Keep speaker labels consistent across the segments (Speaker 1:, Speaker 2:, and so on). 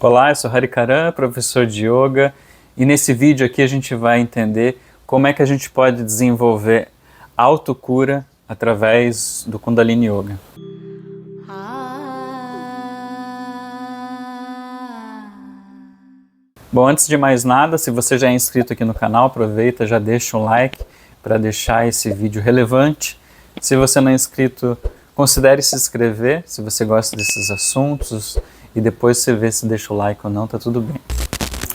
Speaker 1: Olá, eu sou Hari Karan, professor de Yoga, e nesse vídeo aqui a gente vai entender como é que a gente pode desenvolver autocura através do Kundalini Yoga. Bom, antes de mais nada, se você já é inscrito aqui no canal, aproveita, já deixa um like para deixar esse vídeo relevante. Se você não é inscrito, considere se inscrever, se você gosta desses assuntos, e depois você vê se deixa o like ou não, tá tudo bem.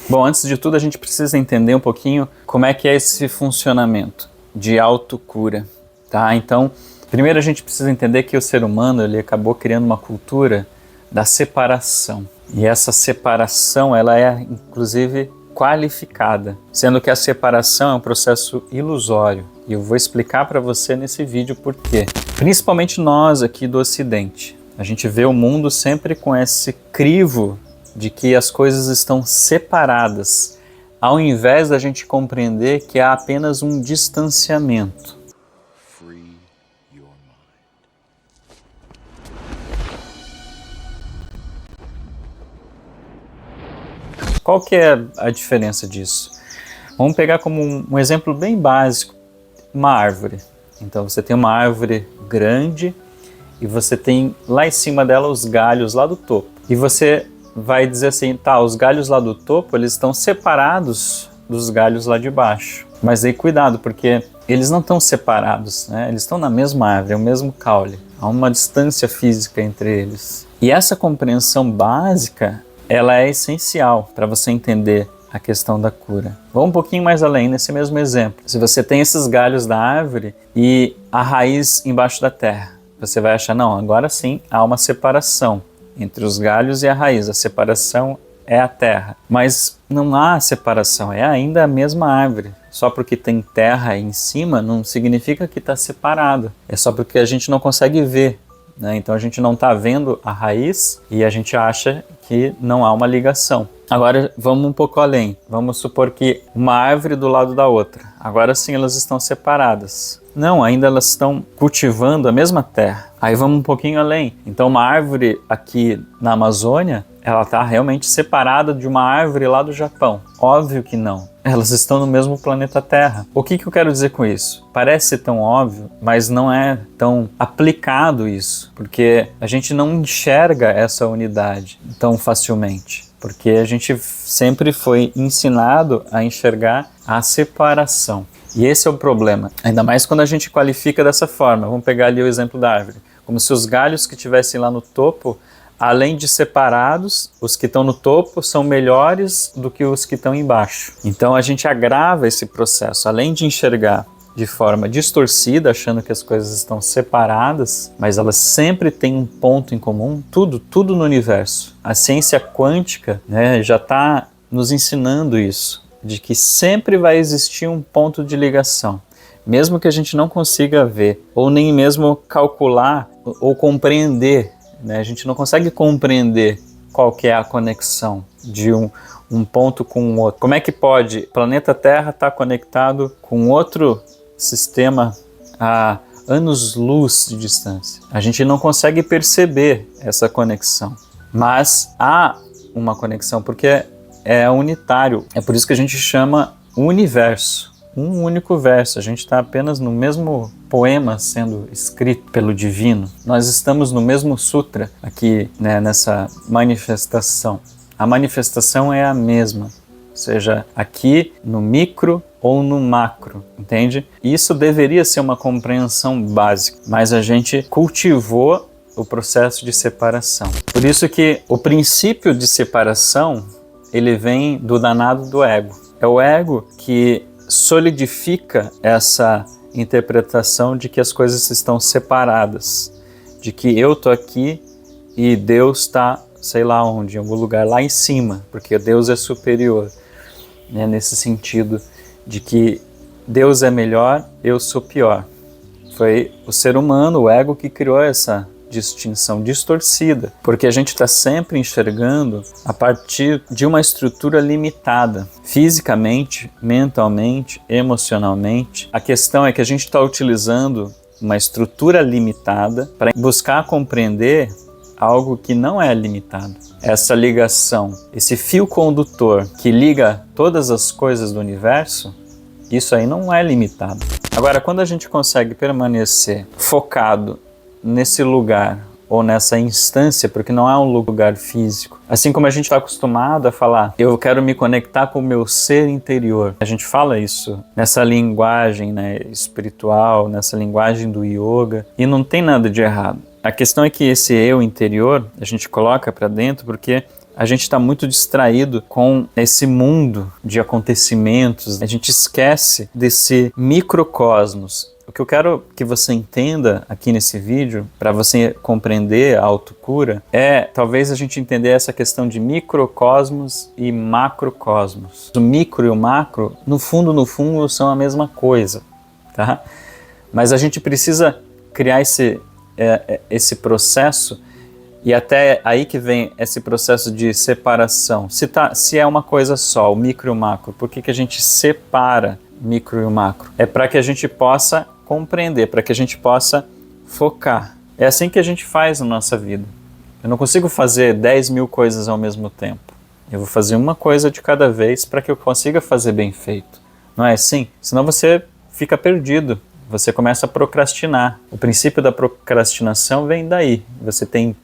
Speaker 1: Bom, antes de tudo a gente precisa entender um pouquinho como é que é esse funcionamento de autocura, tá? Então, primeiro a gente precisa entender que o ser humano, ele acabou criando uma cultura da separação. E essa separação, ela é inclusive qualificada, sendo que a separação é um processo ilusório. E eu vou explicar para você nesse vídeo por quê. Principalmente nós aqui do Ocidente. A gente vê o mundo sempre com esse crivo de que as coisas estão separadas, ao invés da gente compreender que há apenas um distanciamento. Qual que é a diferença disso? Vamos pegar como um exemplo bem básico, uma árvore. Então você tem uma árvore grande e você tem lá em cima dela os galhos lá do topo. E você vai dizer assim, tá, os galhos lá do topo, eles estão separados dos galhos lá de baixo. Mas aí cuidado, porque eles não estão separados, né? Eles estão na mesma árvore, é o mesmo caule. Há uma distância física entre eles. E essa compreensão básica, ela é essencial para você entender a questão da cura. Vamos um pouquinho mais além nesse mesmo exemplo. Se você tem esses galhos da árvore e a raiz embaixo da terra, você vai achar, não, agora sim há uma separação entre os galhos e a raiz. A separação é a terra. Mas não há separação, é ainda a mesma árvore. Só porque tem terra aí em cima não significa que está separado. É só porque a gente não consegue ver, né? Então a gente não está vendo a raiz e a gente acha que não há uma ligação. Agora vamos um pouco além. Vamos supor que uma árvore do lado da outra. Agora sim elas estão separadas. Não, ainda elas estão cultivando a mesma terra. Aí vamos um pouquinho além. Então uma árvore aqui na Amazônia, ela está realmente separada de uma árvore lá do Japão. Óbvio que não. Elas estão no mesmo planeta Terra. O que eu quero dizer com isso? Parece tão óbvio, mas não é tão aplicado isso, porque a gente não enxerga essa unidade tão facilmente, porque a gente sempre foi ensinado a enxergar a separação. E esse é o problema, ainda mais quando a gente qualifica dessa forma. Vamos pegar ali o exemplo da árvore, como se os galhos que estivessem lá no topo, além de separados, os que estão no topo são melhores do que os que estão embaixo. Então a gente agrava esse processo, além de enxergar de forma distorcida, achando que as coisas estão separadas, mas elas sempre têm um ponto em comum, tudo no universo. A ciência quântica, né, já está nos ensinando isso, de que sempre vai existir um ponto de ligação. Mesmo que a gente não consiga ver, ou nem mesmo calcular ou compreender, né? A gente não consegue compreender qual que é a conexão de um ponto com o outro. Como é que pode o planeta Terra estar conectado com outro sistema a anos-luz de distância? A gente não consegue perceber essa conexão, mas há uma conexão porque é unitário. É por isso que a gente chama universo. Um único verso, a gente está apenas no mesmo poema sendo escrito pelo divino. Nós estamos no mesmo sutra aqui, né, nessa manifestação. A manifestação é a mesma, seja aqui no micro ou no macro, entende? Isso deveria ser uma compreensão básica, mas a gente cultivou o processo de separação. Por isso que o princípio de separação, ele vem do danado do ego. É o ego que solidifica essa interpretação de que as coisas estão separadas, de que eu estou aqui e Deus está, sei lá onde, em algum lugar lá em cima, porque Deus é superior, né? Nesse sentido de que Deus é melhor, eu sou pior. Foi o ser humano, o ego, que criou essa distinção distorcida, porque a gente está sempre enxergando a partir de uma estrutura limitada, fisicamente, mentalmente, emocionalmente. A questão é que a gente está utilizando uma estrutura limitada para buscar compreender algo que não é limitado. Essa ligação, esse fio condutor que liga todas as coisas do universo, isso aí não é limitado. Agora, quando a gente consegue permanecer focado nesse lugar ou nessa instância, porque não é um lugar físico, assim como a gente está acostumado a falar, eu quero me conectar com o meu ser interior. A gente fala isso nessa linguagem, né, espiritual, nessa linguagem do yoga, e não tem nada de errado. A questão é que esse eu interior a gente coloca para dentro porque a gente está muito distraído com esse mundo de acontecimentos. A gente esquece desse microcosmos. O que eu quero que você entenda aqui nesse vídeo, para você compreender a autocura, é talvez a gente entender essa questão de microcosmos e macrocosmos. O micro e o macro, no fundo, são a mesma coisa, tá? Mas a gente precisa criar esse processo. E até aí que vem esse processo de separação. Se é uma coisa só, o micro e o macro, por que a gente separa o micro e o macro? É para que a gente possa compreender, para que a gente possa focar. É assim que a gente faz na nossa vida. Eu não consigo fazer 10 mil coisas ao mesmo tempo. Eu vou fazer uma coisa de cada vez para que eu consiga fazer bem feito. Não é assim? Senão você fica perdido. Você começa a procrastinar. O princípio da procrastinação vem daí. Você tem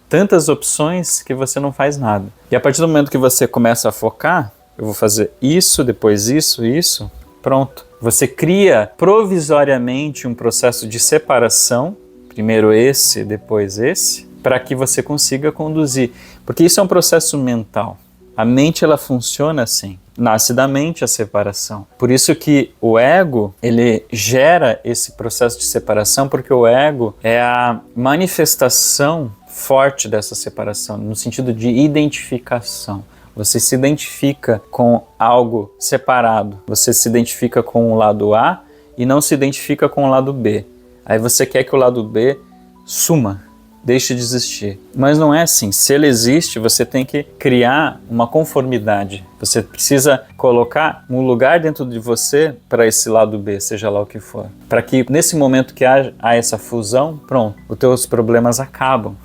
Speaker 1: tantas opções que você não faz nada. E a partir do momento que você começa a focar, eu vou fazer isso, depois isso, pronto. Você cria provisoriamente um processo de separação, primeiro esse, depois esse, para que você consiga conduzir. Porque isso é um processo mental. A mente, ela funciona assim. Nasce da mente a separação. Por isso que o ego, ele gera esse processo de separação, porque o ego é a manifestação forte dessa separação, no sentido de identificação. Você se identifica com algo separado, você se identifica com o lado A e não se identifica com o lado B. Aí você quer que o lado B suma, deixe de existir. Mas não é assim. Se ele existe, você tem que criar uma conformidade. Você precisa colocar um lugar dentro de você para esse lado B, seja lá o que for. Para que nesse momento que há essa fusão, pronto, os teus problemas acabam.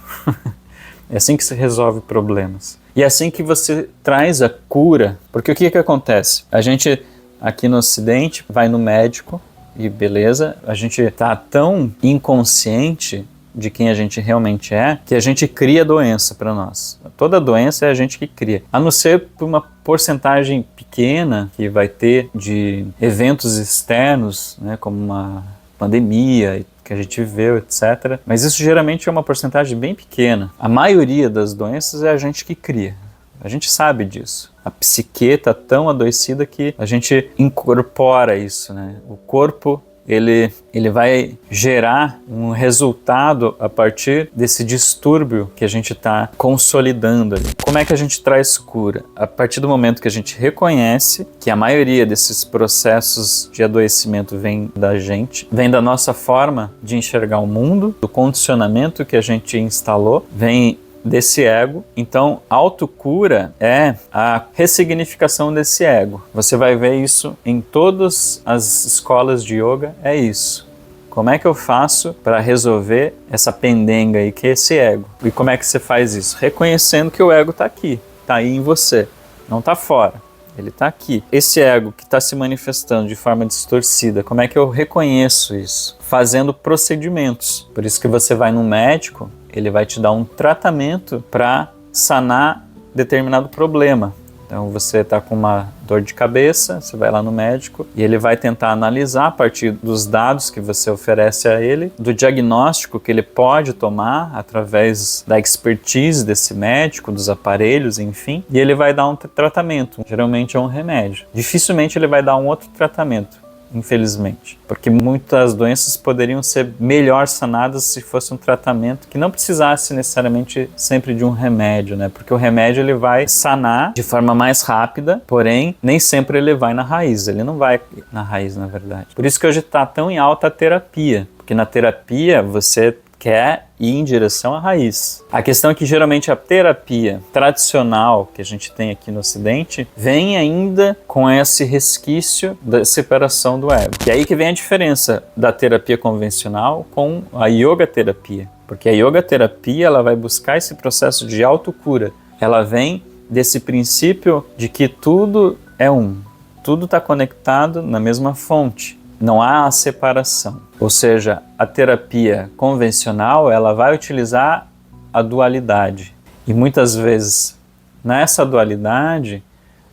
Speaker 1: É assim que se resolve problemas. E é assim que você traz a cura. Porque o que acontece? A gente aqui no Ocidente vai no médico e beleza, a gente está tão inconsciente de quem a gente realmente é, que a gente cria doença para nós. Toda doença é a gente que cria. A não ser por uma porcentagem pequena que vai ter de eventos externos, né, como uma pandemia que a gente viveu, etc. Mas isso geralmente é uma porcentagem bem pequena. A maioria das doenças é a gente que cria. A gente sabe disso. A psique está tão adoecida que a gente incorpora isso, né? O corpo ele vai gerar um resultado a partir desse distúrbio que a gente está consolidando ali. Como é que a gente traz cura? A partir do momento que a gente reconhece que a maioria desses processos de adoecimento vem da gente, vem da nossa forma de enxergar o mundo, do condicionamento que a gente instalou, vem desse ego. Então, autocura é a ressignificação desse ego. Você vai ver isso em todas as escolas de yoga, é isso. Como é que eu faço para resolver essa pendenga aí que é esse ego? E como é que você faz isso? Reconhecendo que o ego está aqui, está aí em você, não está fora. Ele está aqui. Esse ego que está se manifestando de forma distorcida, como é que eu reconheço isso? Fazendo procedimentos. Por isso que você vai no médico, ele vai te dar um tratamento para sanar determinado problema. Então você está com uma dor de cabeça, você vai lá no médico e ele vai tentar analisar a partir dos dados que você oferece a ele, do diagnóstico que ele pode tomar através da expertise desse médico, dos aparelhos, enfim, e ele vai dar um tratamento, geralmente é um remédio. Dificilmente ele vai dar um outro tratamento, infelizmente, porque muitas doenças poderiam ser melhor sanadas se fosse um tratamento que não precisasse necessariamente sempre de um remédio, né? Porque o remédio ele vai sanar de forma mais rápida, porém nem sempre ele vai na raiz, ele não vai na raiz, na verdade. Por isso que hoje está tão em alta a terapia, porque na terapia você quer ir em direção à raiz. A questão é que geralmente a terapia tradicional que a gente tem aqui no Ocidente vem ainda com esse resquício da separação do ego. E aí que vem a diferença da terapia convencional com a yoga terapia. Porque a yoga terapia, ela vai buscar esse processo de autocura. Ela vem desse princípio de que tudo é um. Tudo está conectado na mesma fonte. Não há a separação. Ou seja, a terapia convencional, ela vai utilizar a dualidade. E muitas vezes, nessa dualidade,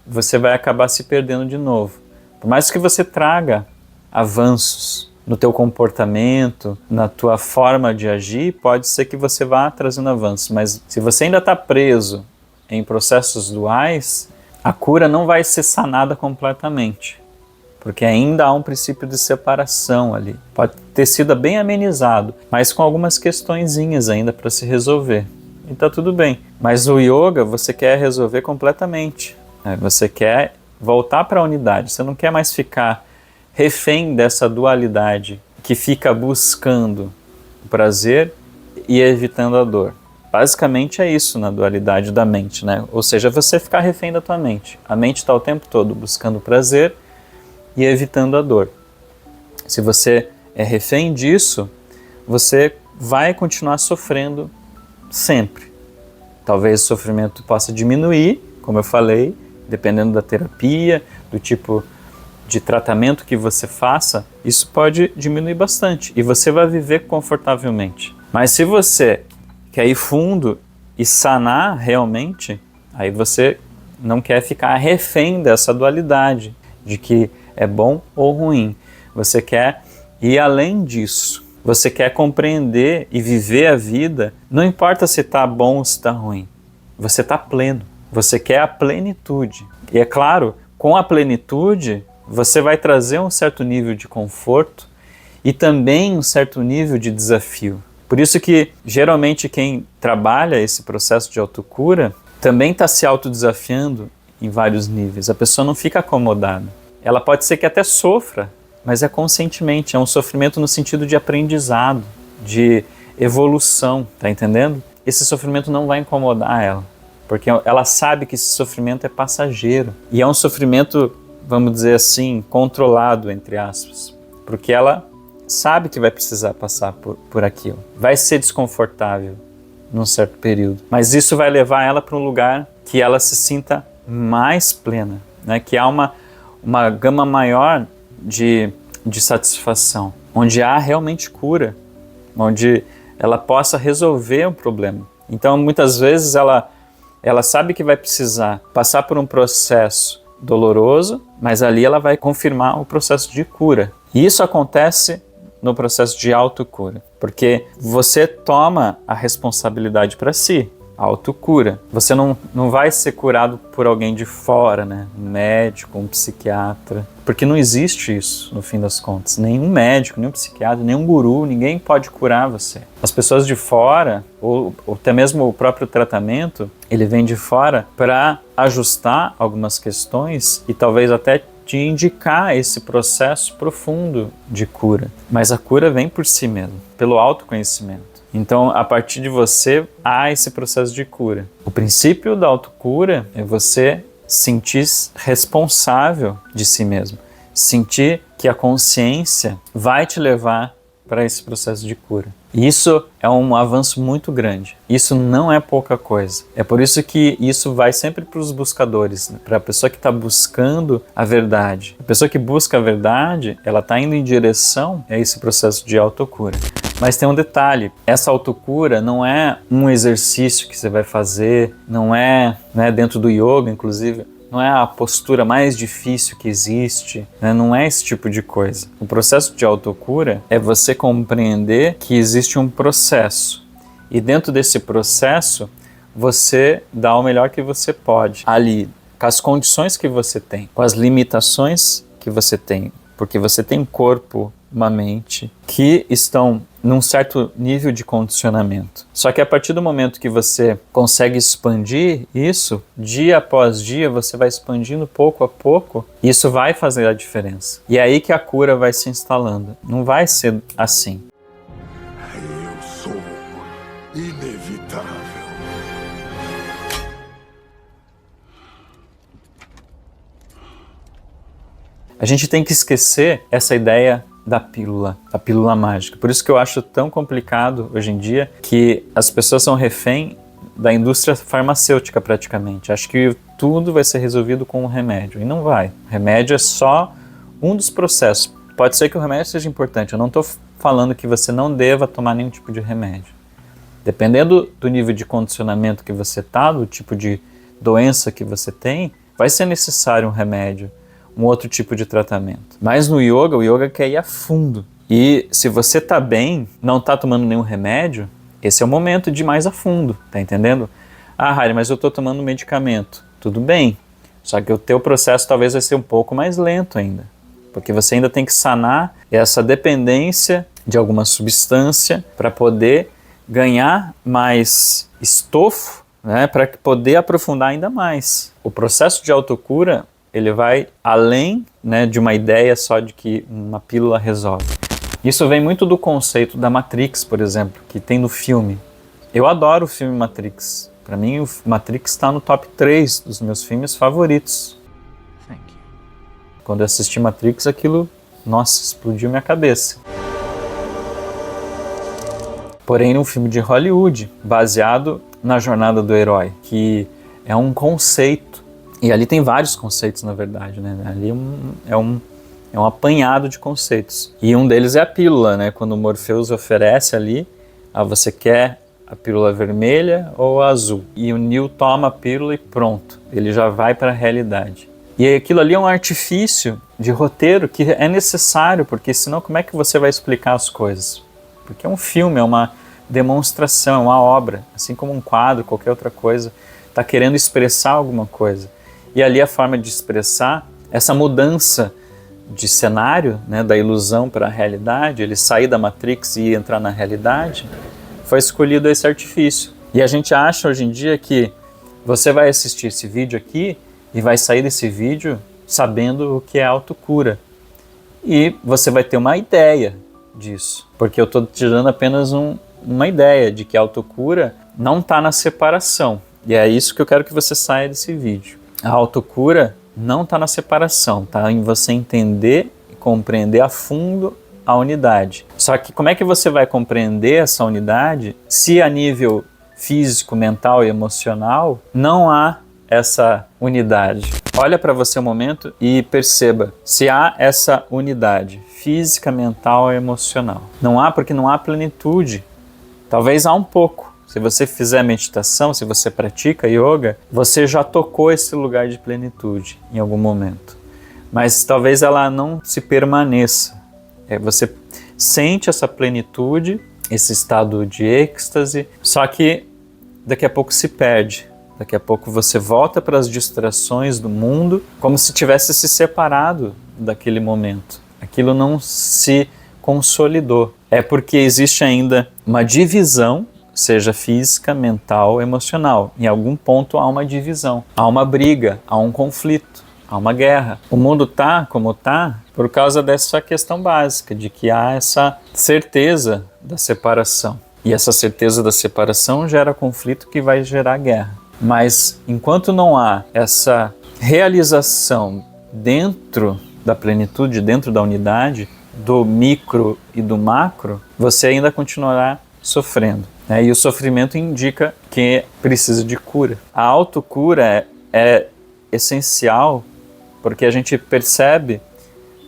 Speaker 1: você vai acabar se perdendo de novo. Por mais que você traga avanços no teu comportamento, na tua forma de agir, pode ser que você vá trazendo avanços. Mas se você ainda está preso em processos duais, a cura não vai ser sanada completamente. Porque ainda há um princípio de separação ali. Pode ter sido bem amenizado, mas com algumas questõezinhas ainda para se resolver. E tá tudo bem. Mas o yoga você quer resolver completamente. Né? Você quer voltar para a unidade. Você não quer mais ficar refém dessa dualidade que fica buscando o prazer e evitando a dor. Basicamente é isso na dualidade da mente, né? Ou seja, você ficar refém da tua mente. A mente está o tempo todo buscando prazer e evitando a dor. Se você é refém disso, você vai continuar sofrendo sempre. Talvez o sofrimento possa diminuir, como eu falei, dependendo da terapia, do tipo de tratamento que você faça, isso pode diminuir bastante e você vai viver confortavelmente. Mas se você quer ir fundo e sanar realmente, aí você não quer ficar refém dessa dualidade, de que é bom ou ruim. Você quer ir além disso. Você quer compreender e viver a vida, não importa se está bom ou se está ruim. Você está pleno. Você quer a plenitude. E é claro, com a plenitude, você vai trazer um certo nível de conforto e também um certo nível de desafio. Por isso que, geralmente, quem trabalha esse processo de autocura também está se autodesafiando em vários níveis. A pessoa não fica acomodada. Ela pode ser que até sofra, mas é conscientemente. É um sofrimento no sentido de aprendizado, de evolução, tá entendendo? Esse sofrimento não vai incomodar ela, porque ela sabe que esse sofrimento é passageiro. E é um sofrimento, vamos dizer assim, controlado, entre aspas, porque ela sabe que vai precisar passar por aquilo. Vai ser desconfortável num certo período, mas isso vai levar ela para um lugar que ela se sinta mais plena, né? Que há uma gama maior de satisfação, onde há realmente cura, onde ela possa resolver o problema. Então, muitas vezes, ela sabe que vai precisar passar por um processo doloroso, mas ali ela vai confirmar o processo de cura. E isso acontece no processo de autocura, porque você toma a responsabilidade para si, a autocura. Você não vai ser curado por alguém de fora, né? Um médico, um psiquiatra, porque não existe isso, no fim das contas. Nenhum médico, nenhum psiquiatra, nenhum guru, ninguém pode curar você. As pessoas de fora, ou até mesmo o próprio tratamento, ele vem de fora para ajustar algumas questões e talvez até te indicar esse processo profundo de cura. Mas a cura vem por si mesmo, pelo autoconhecimento. Então, a partir de você, há esse processo de cura. O princípio da autocura é você sentir responsável de si mesmo. Sentir que a consciência vai te levar para esse processo de cura. E isso é um avanço muito grande. Isso não é pouca coisa. É por isso que isso vai sempre para os buscadores, né? Para a pessoa que está buscando a verdade. A pessoa que busca a verdade, ela está indo em direção a esse processo de autocura. Mas tem um detalhe, essa autocura não é um exercício que você vai fazer, não é, né, dentro do yoga, inclusive, não é a postura mais difícil que existe, né? Não é esse tipo de coisa. O processo de autocura é você compreender que existe um processo e dentro desse processo você dá o melhor que você pode ali, com as condições que você tem, com as limitações que você tem, porque você tem um corpo, uma mente que estão num certo nível de condicionamento. Só que a partir do momento que você consegue expandir isso, dia após dia, você vai expandindo pouco a pouco, e isso vai fazer a diferença. E é aí que a cura vai se instalando. Não vai ser assim.
Speaker 2: Eu sou inevitável.
Speaker 1: A gente tem que esquecer essa ideia da pílula mágica. Por isso que eu acho tão complicado hoje em dia que as pessoas são refém da indústria farmacêutica praticamente. Acho que tudo vai ser resolvido com um remédio, e não vai. O remédio é só um dos processos. Pode ser que o remédio seja importante, eu não estou falando que você não deva tomar nenhum tipo de remédio. Dependendo do nível de condicionamento que você está, do tipo de doença que você tem, vai ser necessário um remédio, um outro tipo de tratamento. Mas no yoga, o yoga quer ir a fundo. E se você está bem, não está tomando nenhum remédio, esse é o momento de ir mais a fundo, tá entendendo? Ah, Harry, mas eu estou tomando medicamento. Tudo bem, só que o teu processo talvez vai ser um pouco mais lento ainda, porque você ainda tem que sanar essa dependência de alguma substância para poder ganhar mais estofo, né, para poder aprofundar ainda mais. O processo de autocura, ele vai além, né, de uma ideia só de que uma pílula resolve. Isso vem muito do conceito da Matrix, por exemplo, que tem no filme. Eu adoro o filme Matrix. Para mim, o Matrix está no top 3 dos meus filmes favoritos. Quando eu assisti Matrix, aquilo, nossa, explodiu minha cabeça. Porém, um filme de Hollywood, baseado na jornada do herói, que é um conceito. E ali tem vários conceitos, na verdade, né? Ali é um apanhado de conceitos. E um deles é a pílula, né? Quando o Morpheus oferece ali, você quer a pílula vermelha ou a azul. E o Neo toma a pílula e pronto, ele já vai para a realidade. E aquilo ali é um artifício de roteiro que é necessário, porque senão como é que você vai explicar as coisas? Porque é um filme, é uma demonstração, é uma obra, assim como um quadro, qualquer outra coisa, está querendo expressar alguma coisa. E ali a forma de expressar essa mudança de cenário, né, da ilusão para a realidade, ele sair da Matrix e entrar na realidade, foi escolhido esse artifício. E a gente acha hoje em dia que você vai assistir esse vídeo aqui e vai sair desse vídeo sabendo o que é autocura. E você vai ter uma ideia disso, porque eu estou te dando apenas uma ideia de que a autocura não está na separação. E é isso que eu quero que você saia desse vídeo. A autocura não está na separação, está em você entender e compreender a fundo a unidade. Só que como é que você vai compreender essa unidade se a nível físico, mental e emocional não há essa unidade? Olha para você um momento e perceba se há essa unidade física, mental e emocional. Não há porque não há plenitude. Talvez há um pouco. Se você fizer meditação, se você pratica yoga, você já tocou esse lugar de plenitude em algum momento. Mas talvez ela não se permaneça. Você sente essa plenitude, esse estado de êxtase, só que daqui a pouco se perde. Daqui a pouco você volta para as distrações do mundo, como se tivesse se separado daquele momento. Aquilo não se consolidou. É porque existe ainda uma divisão, seja física, mental, emocional. Em algum ponto há uma divisão, há uma briga, há um conflito, há uma guerra. O mundo está como está por causa dessa questão básica, de que há essa certeza da separação. E essa certeza da separação gera conflito que vai gerar guerra. Mas enquanto não há essa realização dentro da plenitude, dentro da unidade, do micro e do macro, você ainda continuará sofrendo. Né? E o sofrimento indica que precisa de cura. A autocura é essencial porque a gente percebe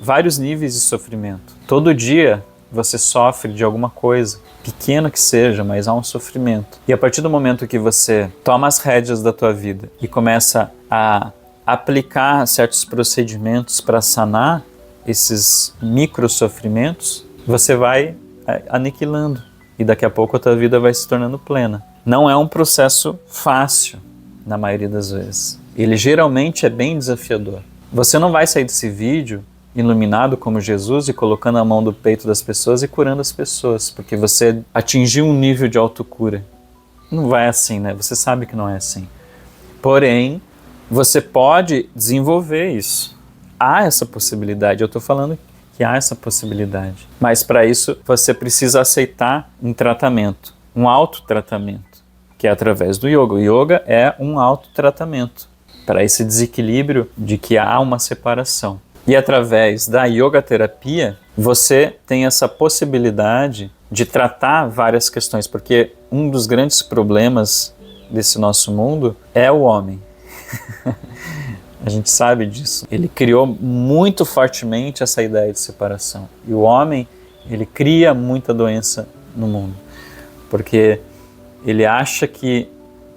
Speaker 1: vários níveis de sofrimento. Todo dia você sofre de alguma coisa, pequeno que seja, mas há um sofrimento. E a partir do momento que você toma as rédeas da tua vida e começa a aplicar certos procedimentos para sanar esses micro sofrimentos, você vai aniquilando e daqui a pouco a tua vida vai se tornando plena. Não é um processo fácil, na maioria das vezes. Ele geralmente é bem desafiador. Você não vai sair desse vídeo iluminado como Jesus e colocando a mão do peito das pessoas e curando as pessoas, porque você atingiu um nível de autocura. Não vai assim, né? Você sabe que não é assim. Porém, você pode desenvolver isso. Há essa possibilidade, eu estou falando que há essa possibilidade. Mas para isso você precisa aceitar um tratamento, um autotratamento, que é através do yoga. O yoga é um autotratamento para esse desequilíbrio de que há uma separação. E através da yoga terapia, você tem essa possibilidade de tratar várias questões, porque um dos grandes problemas desse nosso mundo é o homem. A gente sabe disso. Ele criou muito fortemente essa ideia de separação. E o homem, ele cria muita doença no mundo, porque ele acha que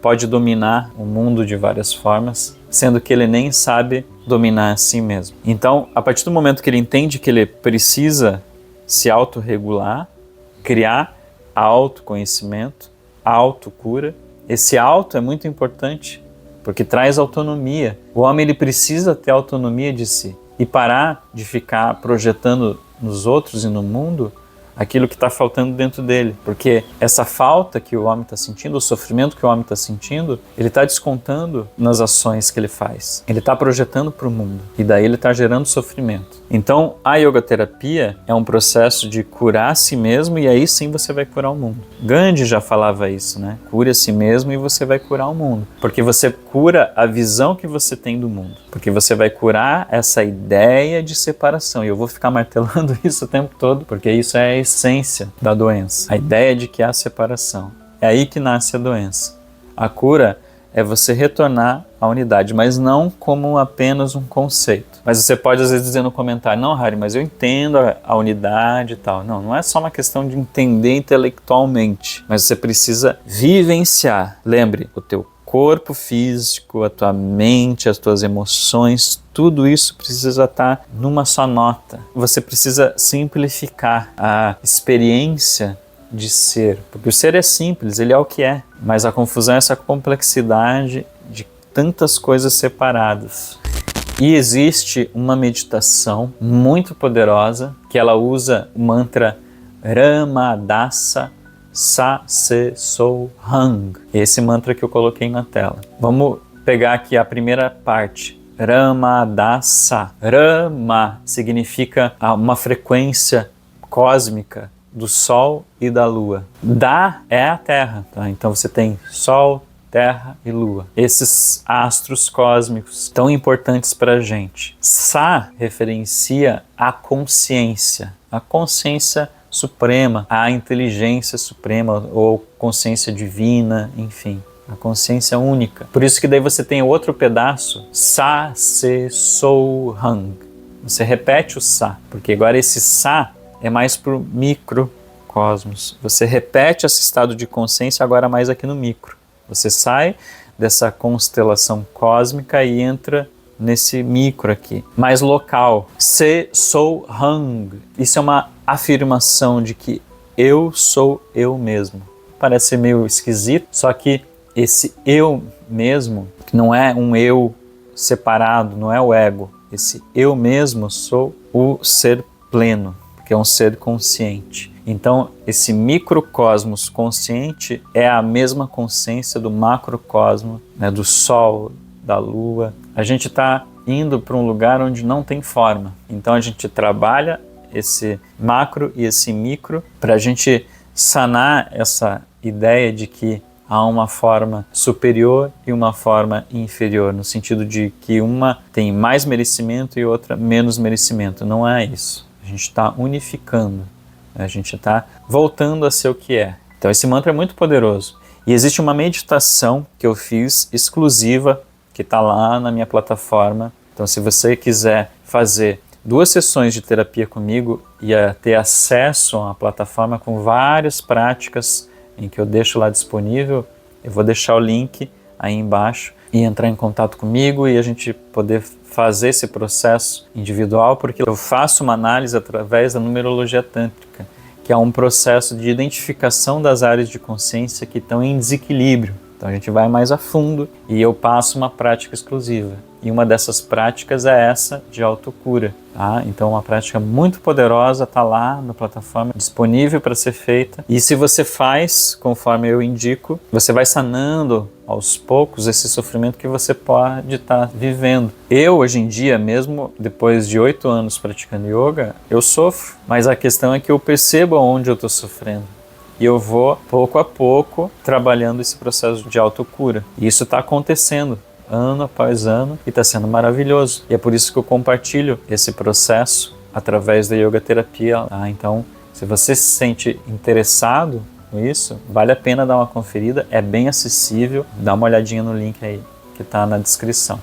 Speaker 1: pode dominar o mundo de várias formas, sendo que ele nem sabe dominar a si mesmo. Então, a partir do momento que ele entende que ele precisa se autorregular, criar autoconhecimento, autocura, esse auto é muito importante, porque traz autonomia. O homem ele precisa ter autonomia de si e parar de ficar projetando nos outros e no mundo aquilo que está faltando dentro dele. Porque essa falta que o homem está sentindo, o sofrimento que o homem está sentindo, ele está descontando nas ações que ele faz. Ele está projetando para o mundo e daí ele está gerando sofrimento. Então, a yoga terapia é um processo de curar a si mesmo e aí sim você vai curar o mundo. Gandhi já falava isso, né? Cure a si mesmo e você vai curar o mundo. Porque você cura a visão que você tem do mundo. Porque você vai curar essa ideia de separação. E eu vou ficar martelando isso o tempo todo, porque isso é a essência da doença. A ideia de que há separação. É aí que nasce a doença. A cura é você retornar à unidade, mas não como apenas um conceito. Mas você pode às vezes dizer no comentário, não, Hari, mas eu entendo a unidade e tal. Não, não é só uma questão de entender intelectualmente, mas você precisa vivenciar. Lembre, o teu corpo físico, a tua mente, as tuas emoções, tudo isso precisa estar numa só nota. Você precisa simplificar a experiência de ser, porque o ser é simples, ele é o que é, mas a confusão é essa complexidade de tantas coisas separadas. E existe uma meditação muito poderosa que ela usa o mantra Ramadasa Sa Se Sou Hang, esse mantra que eu coloquei na tela. Vamos pegar aqui a primeira parte. Ramadasa. Rama significa uma frequência cósmica do Sol e da Lua. Da é a Terra, tá? Então você tem Sol, Terra e Lua. Esses astros cósmicos tão importantes para a gente. Sa referencia a consciência suprema, a inteligência suprema ou consciência divina, enfim. A consciência única. Por isso que daí você tem outro pedaço, Sa Se Sou Hang. Você repete o Sa, porque agora esse Sa é mais para o microcosmos. Você repete esse estado de consciência agora mais aqui no micro. Você sai dessa constelação cósmica e entra nesse micro aqui, mais local. Se Sou Hang. Isso é uma afirmação de que eu sou eu mesmo. Parece meio esquisito, só que esse eu mesmo, que não é um eu separado, não é o ego. Esse eu mesmo sou o ser pleno, que é um ser consciente. Então, esse microcosmos consciente é a mesma consciência do macrocosmo, né, do Sol, da Lua. A gente está indo para um lugar onde não tem forma. Então, a gente trabalha esse macro e esse micro para a gente sanar essa ideia de que há uma forma superior e uma forma inferior, no sentido de que uma tem mais merecimento e outra menos merecimento. Não é isso. A gente está unificando, a gente está voltando a ser o que é. Então esse mantra é muito poderoso. E existe uma meditação que eu fiz exclusiva, que está lá na minha plataforma. Então se você quiser fazer 2 sessões de terapia comigo e ter acesso a uma plataforma com várias práticas em que eu deixo lá disponível, eu vou deixar o link aí embaixo e entrar em contato comigo e a gente poder fazer esse processo individual, porque eu faço uma análise através da numerologia tântrica, que é um processo de identificação das áreas de consciência que estão em desequilíbrio. Então a gente vai mais a fundo e eu passo uma prática exclusiva. E uma dessas práticas é essa de autocura. Tá? Então uma prática muito poderosa está lá na plataforma, disponível para ser feita. E se você faz, conforme eu indico, você vai sanando aos poucos esse sofrimento que você pode estar vivendo. Eu, hoje em dia, mesmo depois de 8 anos praticando yoga, eu sofro. Mas a questão é que eu percebo onde eu estou sofrendo. E eu vou, pouco a pouco, trabalhando esse processo de autocura. E isso está acontecendo. ano após ano, e está sendo maravilhoso. E é por isso que eu compartilho esse processo através da yoga terapia. Tá? Então, se você se sente interessado nisso, vale a pena dar uma conferida, é bem acessível, dá uma olhadinha no link aí que está na descrição.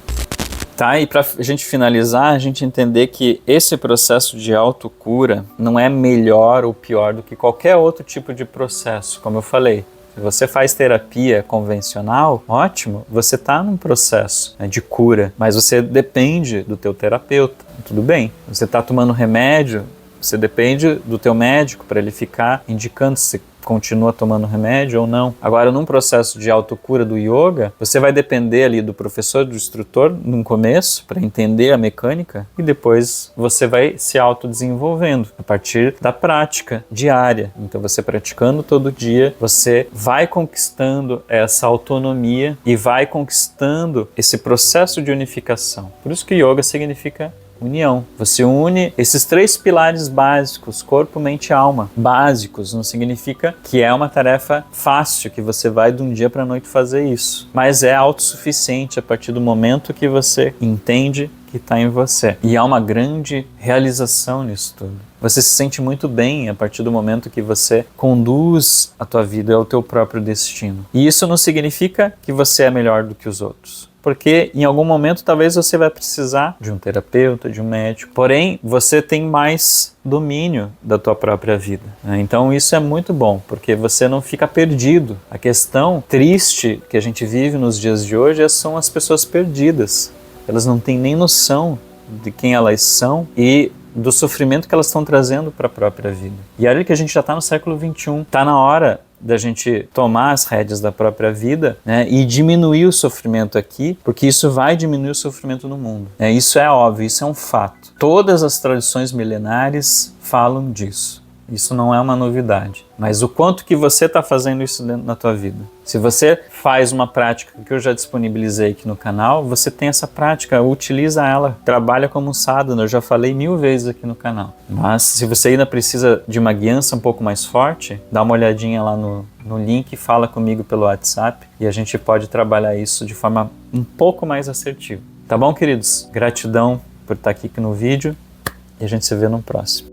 Speaker 1: Tá, e para a gente finalizar, a gente entender que esse processo de autocura não é melhor ou pior do que qualquer outro tipo de processo, como eu falei. Se você faz terapia convencional, ótimo, você está num processo, né, de cura, mas você depende do teu terapeuta, tudo bem. Você está tomando remédio, você depende do teu médico para ele ficar indicando se continua tomando remédio ou não. Agora, num processo de autocura do yoga, você vai depender ali do professor, do instrutor, no começo, para entender a mecânica, e depois você vai se autodesenvolvendo a partir da prática diária. Então, você praticando todo dia, você vai conquistando essa autonomia e vai conquistando esse processo de unificação. Por isso que yoga significa união. Você une esses 3 pilares básicos, corpo, mente e alma. Básicos não significa que é uma tarefa fácil, que você vai de um dia para a noite fazer isso. Mas é autossuficiente a partir do momento que você entende que está em você. E há uma grande realização nisso tudo. Você se sente muito bem a partir do momento que você conduz a tua vida ao teu próprio destino. E isso não significa que você é melhor do que os outros. Porque em algum momento talvez você vai precisar de um terapeuta, de um médico. Porém, você tem mais domínio da tua própria vida. Então isso é muito bom, porque você não fica perdido. A questão triste que a gente vive nos dias de hoje são as pessoas perdidas. Elas não têm nem noção de quem elas são e do sofrimento que elas estão trazendo para a própria vida. E olha que a gente já está no século XXI. Está na hora da gente tomar as rédeas da própria vida, né, e diminuir o sofrimento aqui, porque isso vai diminuir o sofrimento no mundo. Isso é óbvio, isso é um fato. Todas as tradições milenares falam disso. Isso não é uma novidade. Mas o quanto que você está fazendo isso dentro da tua vida? Se você faz uma prática que eu já disponibilizei aqui no canal, você tem essa prática, utiliza ela, trabalha como um sadhana, eu já falei 1000 vezes aqui no canal. Mas se você ainda precisa de uma guiança um pouco mais forte, dá uma olhadinha lá no link, fala comigo pelo WhatsApp e a gente pode trabalhar isso de forma um pouco mais assertiva. Tá bom, queridos? Gratidão por estar aqui no vídeo e a gente se vê no próximo.